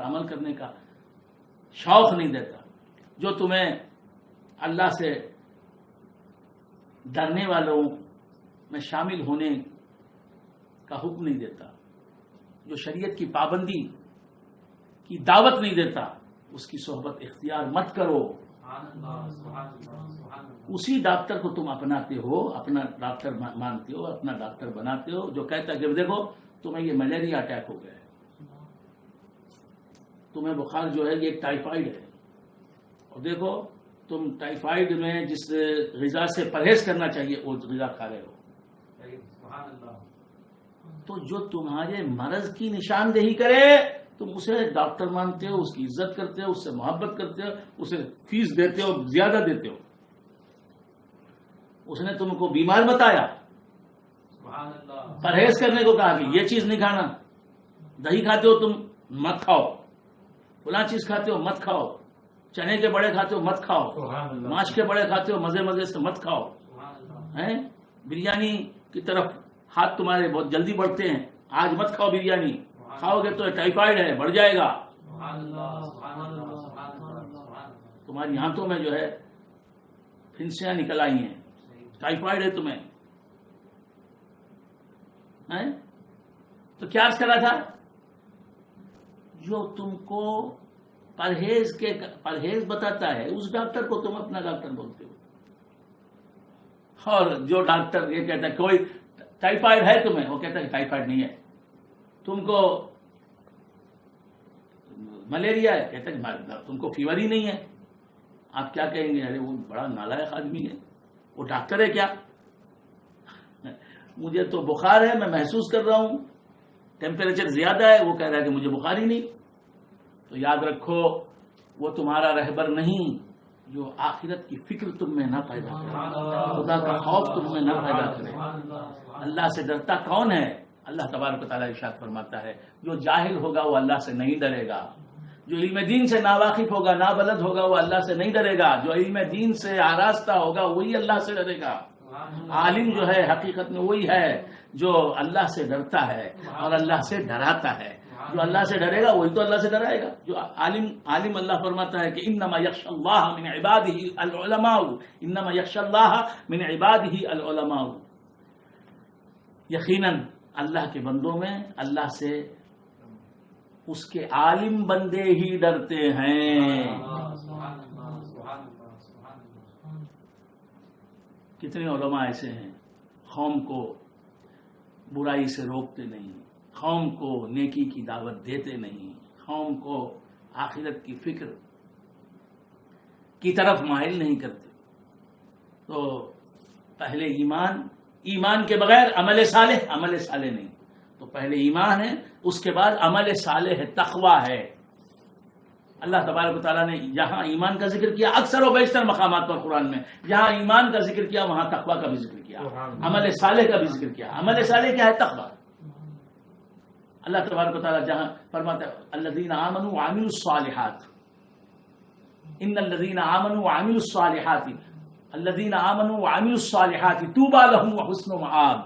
عمل کرنے کا شوق نہیں دیتا، جو تمہیں اللہ سے ڈرنے والوں میں شامل ہونے کا حکم نہیں دیتا، جو شریعت کی پابندی کی دعوت نہیں دیتا، اس کی صحبت اختیار مت کرو۔ اسی ڈاکٹر کو تم اپناتے ہو، اپنا ڈاکٹر مانتے ہو، اپنا ڈاکٹر بناتے ہو، جو کہتا ہے کہ دیکھو تمہیں یہ ملیریا اٹیک ہو گیا ہے، تمہیں بخار جو ہے یہ ٹائیفائڈ ہے، اور دیکھو تم ٹائیفائڈ میں جس غذا سے پرہیز کرنا چاہیے وہ غذا کھا رہے ہو، تو جو تمہارے مرض کی نشاندہی کرے تم اسے ڈاکٹر مانتے ہو، اس کی عزت کرتے ہو، اس سے محبت کرتے ہو، اسے فیس دیتے ہو، زیادہ دیتے ہو۔ اس نے تم کو بیمار بتایا، پرہیز کرنے کو کہا کہ یہ چیز نہیں کھانا، دہی کھاتے ہو تم مت کھاؤ، فلاں چیز کھاتے ہو مت کھاؤ، چنے کے بڑے کھاتے ہو مت کھاؤ، ماش کے بڑے کھاتے ہو مزے مزے سے مت کھاؤ، بریانی کی طرف ہاتھ تمہارے بہت جلدی بڑھتے ہیں، آج مت کھاؤ بریانی، کھاؤ گے تو ٹائیفائڈ ہے بڑھ جائے گا، تمہاری ہاتھوں میں جو ہے پھنسیاں نکل آئی ہیں، ٹائیفائڈ ہے تمہیں۔ تو کیا عرض کرا تھا؟ جو تم کو پرہیز بتاتا ہے اس ڈاکٹر کو تم اپنا ڈاکٹر بولتے ہو، اور جو ڈاکٹر یہ کہتا ہے کوئی ٹائیفائڈ ہے تمہیں، وہ کہتا ہے کہ ٹائیفائڈ نہیں ہے، تم کو ملیریا ہے، کہتا ہے تم کو فیور ہی نہیں ہے، آپ کیا کہیں گے؟ ارے وہ بڑا نالائق آدمی ہے، وہ ڈاکٹر ہے کیا؟ مجھے تو بخار ہے، میں محسوس کر رہا ہوں، ٹیمپریچر زیادہ ہے، وہ کہہ رہا ہے کہ مجھے بخار ہی نہیں۔ تو یاد رکھو وہ تمہارا رہبر نہیں جو آخرت کی فکر تم میں نہ پیدا کرے، خدا کا خوف تم میں نہ پیدا کرے۔ اللہ سے ڈرتا کون ہے؟ اللہ تبارک و تعالیٰ ارشاد فرماتا ہے جو جاہل ہوگا وہ اللہ سے نہیں ڈرے گا، جو علم دین سے ناواقف ہوگا، نابلد ہوگا، وہ اللہ سے نہیں ڈرے گا، جو علم دین سے آراستہ ہوگا وہی اللہ سے ڈرے گا۔ عالم جو ہے حقیقت میں وہی ہے جو اللہ سے ڈرتا ہے اور اللہ سے ڈراتا ہے۔ جو اللہ سے ڈرے گا وہی تو اللہ سے ڈرائے گا۔ جو عالم اللہ فرماتا ہے کہ انما یخشی اللہ من عبادہ العلماء، انما یخشی اللہ من عبادہ العلماء، یقیناً اللہ کے بندوں میں اللہ سے اس کے عالم بندے ہی ڈرتے ہیں۔ کتنے علماء ایسے ہیں قوم کو برائی سے روکتے نہیں، قوم کو نیکی کی دعوت دیتے نہیں، قوم کو آخرت کی فکر کی طرف مائل نہیں کرتے۔ تو پہلے ایمان کے بغیر عمل صالح نہیں، تو پہلے ایمان ہے، اس کے بعد عمل صالح ہے، تقوی ہے۔ اللہ تبارک و تعالیٰ نے جہاں ایمان کا ذکر کیا اکثر و بیشتر مقامات پر قرآن میں، جہاں ایمان کا ذکر کیا وہاں تقوی کا بھی ذکر کیا، عمل صالح کا بھی ذکر کیا۔ عمل صالح کیا ہے؟ تقوی۔ اللہ تبارک و تعالیٰ جہاں فرماتا ہے الذین آمنوا وعملوا الصالحات، ان الذین آمنوا وعملوا الصالحات الذین آمنوا وعملوا الصالحات طوبی لهم وحسن مآب،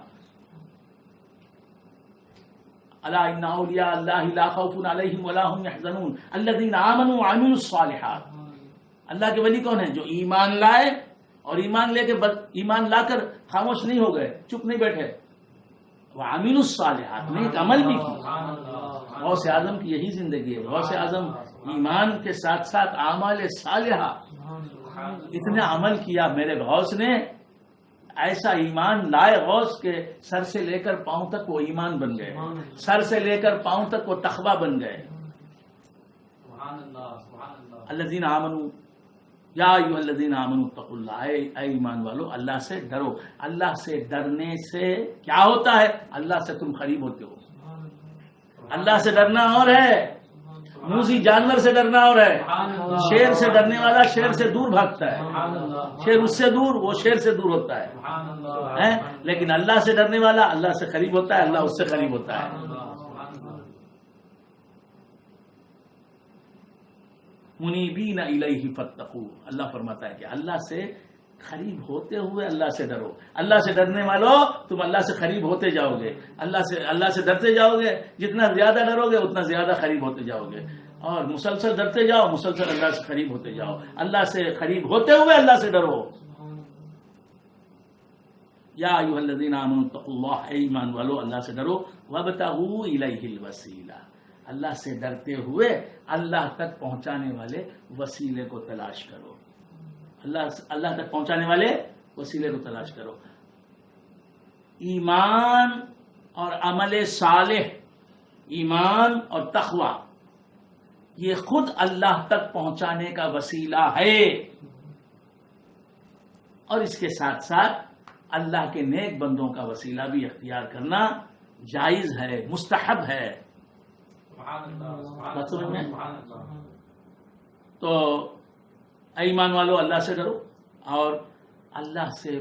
الا ان اولیاء اللہ لا خوف علیہم ولا هم يحزنون الذین آمنوا وعملوا الصالحات۔ اللہ کے ولی کون ہیں؟ جو ایمان لائے اور ایمان لا کر خاموش نہیں ہو گئے، چپ نہیں بیٹھے، وعملوا الصالحات، نیک عمل بھی کی۔ غوث اعظم کی یہی زندگی ہے۔ غوث اعظم ایمان کے ساتھ ساتھ اعمال صالحہ، اتنا عمل کیا میرے غوث نے، ایسا ایمان لائے غوث کے سر سے لے کر پاؤں تک وہ ایمان بن گئے، سر سے لے کر پاؤں تک وہ تقویٰ بن گئے۔ الذین آمنوا یا ایھا الذین آمنوا اتقوا اللہ، اے ایمان والو اللہ سے ڈرو۔ اللہ سے ڈرنے سے کیا ہوتا ہے؟ اللہ سے تم قریب ہوتے ہو۔ اللہ سے ڈرنا اور ہے، موذی جانور سے ڈرنا اور ہے۔ شیر سے ڈرنے والا شیر سے دور بھاگتا ہے، شیر اس سے دور، وہ شیر سے دور ہوتا ہے، لیکن اللہ سے ڈرنے والا اللہ سے قریب ہوتا ہے، اللہ اس سے قریب ہوتا ہے۔ منیبین الیہ فاتقوا، اللہ فرماتا ہے کہ اللہ سے قریب ہوتے ہوئے اللہ سے ڈرو۔ اللہ سے ڈرنے والوں تم اللہ سے قریب ہوتے جاؤ گے، اللہ سے ڈرتے جاؤ گے، جتنا زیادہ ڈرو گے اتنا زیادہ قریب ہوتے جاؤ گے۔ اور مسلسل ڈرتے جاؤ، مسلسل اللہ سے قریب ہوتے جاؤ، اللہ سے قریب ہوتے ہوئے اللہ سے ڈرو۔ یا ایھا الذین آمنوا اتقوا اللہ، اے ایمان والو اللہ سے ڈرو، وابتغوا الیہ الوسیلہ، اللہ سے ڈرتے ہوئے اللہ تک پہنچانے والے وسیلے کو تلاش کرو، اللہ تک پہنچانے والے وسیلے کو تلاش کرو۔ ایمان اور عمل صالح، ایمان اور تقوی، یہ خود اللہ تک پہنچانے کا وسیلہ ہے، اور اس کے ساتھ ساتھ اللہ کے نیک بندوں کا وسیلہ بھی اختیار کرنا جائز ہے، مستحب ہے۔ بات سمجھ میں؟ تو اے ایمان والو اللہ سے ڈرو اور اللہ سے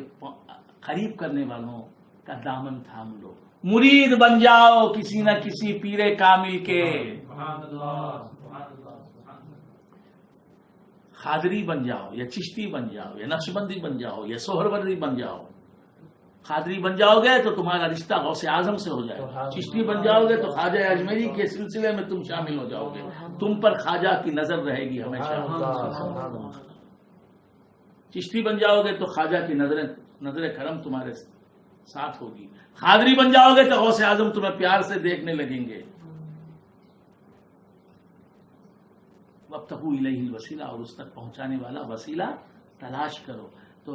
قریب کرنے والوں کا دامن تھام لو، مرید بن جاؤ کسی نہ کسی پیر کامل کے، خادری بن جاؤ یا چشتی بن جاؤ یا نقشبندی بن جاؤ یا سہروردی بن جاؤ۔ خادری بن جاؤ گے تو تمہارا رشتہ غوث اعظم سے ہو جائے گا، چشتی بن جاؤ گے تو خواجہ اجمیری کے سلسلے میں تم شامل ہو جاؤ گے، تم پر خواجہ کی نظر رہے گی ہمیشہ۔ چشتی بن جاؤ گے تو خواجہ کی نظر کرم تمہارے ساتھ ہوگی، خادری بن جاؤ گے تو غوث اعظم تمہیں پیار سے دیکھنے لگیں گے۔ وابتغوا الیہ الوسیلہ، اور اس تک پہنچانے والا وسیلہ تلاش کرو۔ تو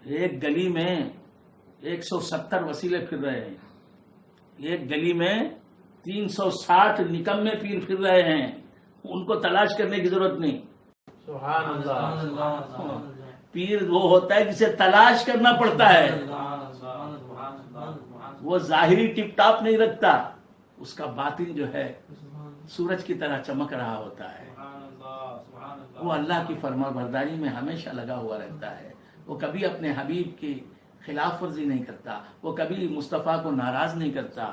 ایک گلی میں 170 وسیلے پھر رہے ہیں، ایک گلی میں 360 نکمے پیر پھر رہے ہیں، ان کو تلاش کرنے کی ضرورت نہیں۔ سبحان اللہ۔ پیر وہ ہوتا ہے جسے تلاش کرنا پڑتا ہے، وہ ظاہری ٹپ ٹاپ نہیں رکھتا، اس کا باطن جو ہے سورج کی طرح چمک رہا ہوتا ہے، وہ اللہ کی فرما برداری میں ہمیشہ لگا ہوا رہتا ہے، وہ کبھی اپنے حبیب کی خلاف ورزی نہیں کرتا، وہ کبھی مصطفیٰ کو ناراض نہیں کرتا،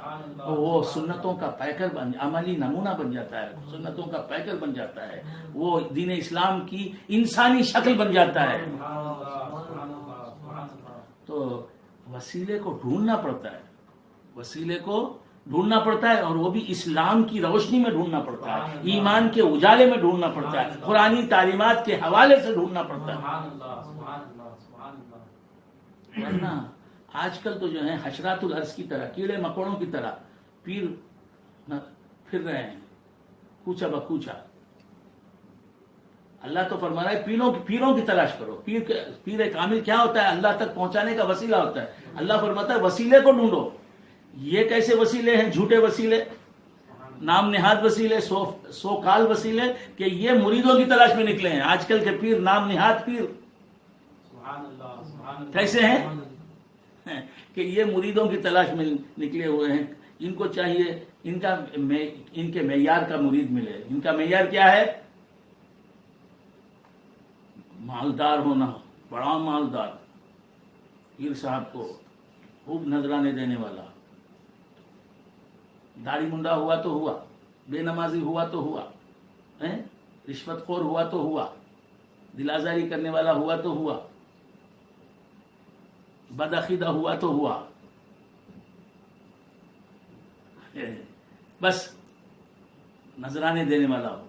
وہ سنتوں کا پیکر عملی نمونہ بن جاتا ہے، سنتوں کا پیکر بن جاتا ہے، وہ دین اسلام کی انسانی شکل بن جاتا ہے۔ تو وسیلے کو ڈھونڈنا پڑتا ہے، وسیلے کو ڈھونڈنا پڑتا ہے، اور وہ بھی اسلام کی روشنی میں ڈھونڈنا پڑتا ہے، ایمان کے اجالے میں ڈھونڈنا پڑتا ہے، قرآنی تعلیمات کے حوالے سے ڈھونڈنا پڑتا ہے۔ ورنہ آج کل تو جو ہے حشرات الارض کی طرح، کیڑے مکوڑوں کی طرح پیر پھر رہے ہیں کوچا بکوچا۔ اللہ تو فرما رہا ہے پیروں کی تلاش کرو۔ پیر کامل کیا ہوتا ہے؟ اللہ تک پہنچانے کا وسیلہ ہوتا ہے۔ اللہ فرماتا ہے وسیلے کو ڈھونڈو۔ یہ کیسے وسیلے ہیں؟ جھوٹے وسیلے، نام نہاد وسیلے، سو کال وسیلے، کہ یہ مریدوں کی تلاش میں نکلے ہیں۔ آج کل کے پیر نام نہاد پیر کیسے ہیں کہ یہ مریدوں کی تلاش میں نکلے ہوئے ہیں۔ ان کو چاہیے ان کے معیار کا مرید ملے۔ ان کا معیار کیا ہے؟ مالدار ہونا، بڑا مالدار، پیر صاحب کو خوب نذرانے دینے والا، داڑھی منڈا ہوا تو ہوا، بے نمازی ہوا تو ہوا، رشوت خور ہوا تو ہوا، دل آزاری کرنے والا ہوا تو ہوا، بدعقیدہ ہوا تو ہوا، بس نذرانے دینے والا ہو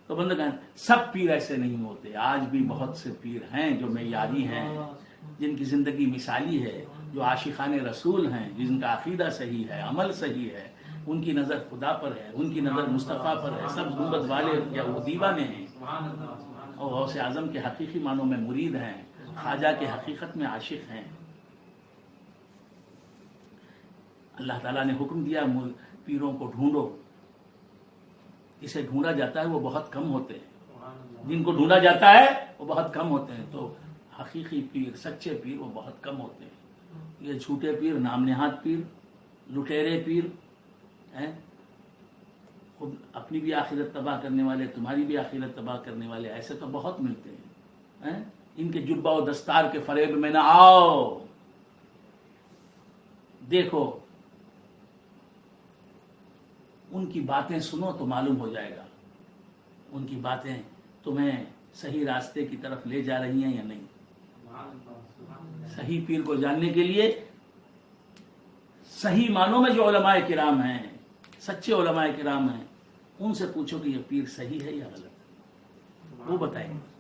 تو بندگان۔ سب پیر ایسے نہیں ہوتے۔ آج بھی بہت سے پیر ہیں جو معیاری ہیں، جن کی زندگی مثالی ہے، جو عاشقان رسول ہیں، جن کا عقیدہ صحیح ہے، عمل صحیح ہے، ان کی نظر خدا پر ہے، ان کی نظر مصطفیٰ پر ہے، سب گنبد والے یا وہ دیوانے ہیں، اور غوث اعظم کے حقیقی معنوں میں مرید ہیں، خواجہ کے حقیقت میں عاشق ہیں۔ اللہ تعالیٰ نے حکم دیا پیروں کو ڈھونڈو۔ اسے ڈھونڈا جاتا ہے وہ بہت کم ہوتے ہیں، جن کو ڈھونڈا جاتا ہے وہ بہت کم ہوتے ہیں۔ تو حقیقی پیر، سچے پیر وہ بہت کم ہوتے ہیں۔ یہ جھوٹے پیر، نام نہاد پیر، لٹیرے پیر ہیں، خود اپنی بھی آخرت تباہ کرنے والے، تمہاری بھی آخرت تباہ کرنے والے، ایسے تو بہت ملتے ہیں۔ ان کے جبہ و دستار کے فریب میں نہ آؤ۔ دیکھو ان کی باتیں سنو تو معلوم ہو جائے گا ان کی باتیں تمہیں صحیح راستے کی طرف لے جا رہی ہیں یا نہیں۔ صحیح پیر کو جاننے کے لیے صحیح معنوں میں جو علماء کرام ہیں، سچے علماء کرام ہیں، ان سے پوچھو کہ یہ پیر صحیح ہے یا غلط، وہ بتائیں گے۔